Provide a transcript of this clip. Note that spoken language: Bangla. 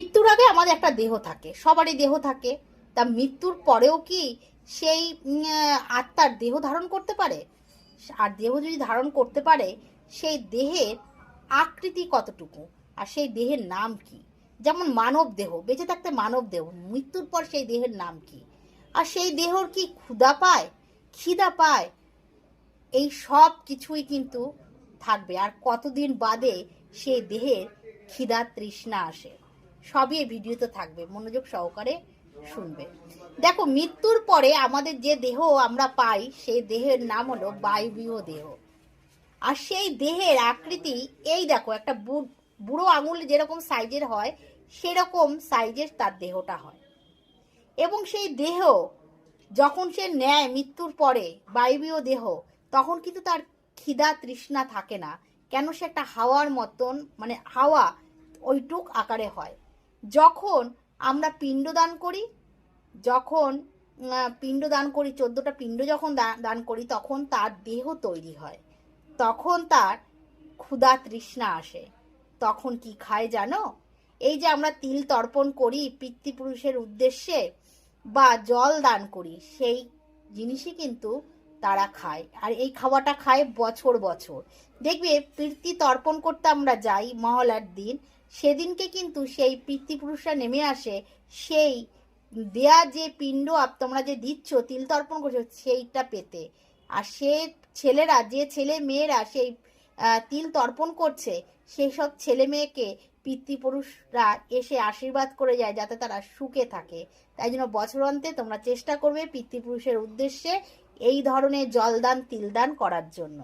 মৃত্যুর আগে আমাদের একটা দেহ থাকে, সবারই দেহ থাকে। তা মৃত্যুর পরেও কি সেই আত্মার দেহ ধারণ করতে পারে? আর দেহ যদি ধারণ করতে পারে, সেই দেহের আকৃতি কতটুকু, আর সেই দেহের নাম কি? যেমন মানব দেহ, বেঁচে থাকতে মানব দেহ, মৃত্যুর পর সেই দেহের নাম কি? আর সেই দেহর কি ক্ষুধা পায়, খিদা পায়? এই সব কিছুই কিন্তু থাকবে। আর কতদিন বাদে সেই দেহের খিদা তৃষ্ণা আসে, সবই এই ভিডিওতে থাকবে, মনোযোগ সহকারে শুনবে। দেখো, মৃত্যুর পরে আমাদের যে দেহ আমরা পাই, সেই দেহের নাম হলো বায়বীয় দেহ। আর সেই দেহের আকৃতি, এই দেখো, একটা বুড়ো আঙুল যেরকম সাইজের হয়, সেরকম সাইজের তার দেহটা হয়। এবং সেই দেহ যখন সে নেয় মৃত্যুর পরে বায়বীয় দেহ, তখন কিন্তু তার খিদা তৃষ্ণা থাকে না। কেন? সে একটা হাওয়ার মতন, মানে হাওয়া ওইটুক আকারে হয়। যখন আমরা পিণ্ডদান করি, যখন পিণ্ডদান করি, 14টা পিণ্ড যখন দান করি, তখন তার দেহ তৈরি হয়। তখন তার ক্ষুধা তৃষ্ণা আসে। তখন কি খায় জানো? এই যে আমরা তিল তর্পণ করি পিতৃপুরুষের উদ্দেশ্যে, বা জল দান করি, সেই জিনিসই কিন্তু তারা খায়। আর এই খাওয়াটা খায় বছর বছর। দেখবে, পিতৃ তর্পণ করতে আমরা যাই মহালয়ার দিন, সেদিনকে কিন্তু সেই পিতৃপুরুষরা নেমে আসে সেই দেয়া যে পিণ্ড তোমরা যে দিচ্ছ, তিল তর্পণ করছো, সেইটা পেতে। আর সে ছেলেরা, যে ছেলে মেয়েরা সেই তিল তর্পণ করছে, সেই সব ছেলে মেয়েকে পিতৃপুরুষরা এসে আশীর্বাদ করে যায় যাতে তারা সুখে থাকে। তাই জন্য বছরান্তে তোমরা চেষ্টা করবে পিতৃপুরুষের উদ্দেশ্যে এই ধরনের জলদান তিলদান করার জন্য।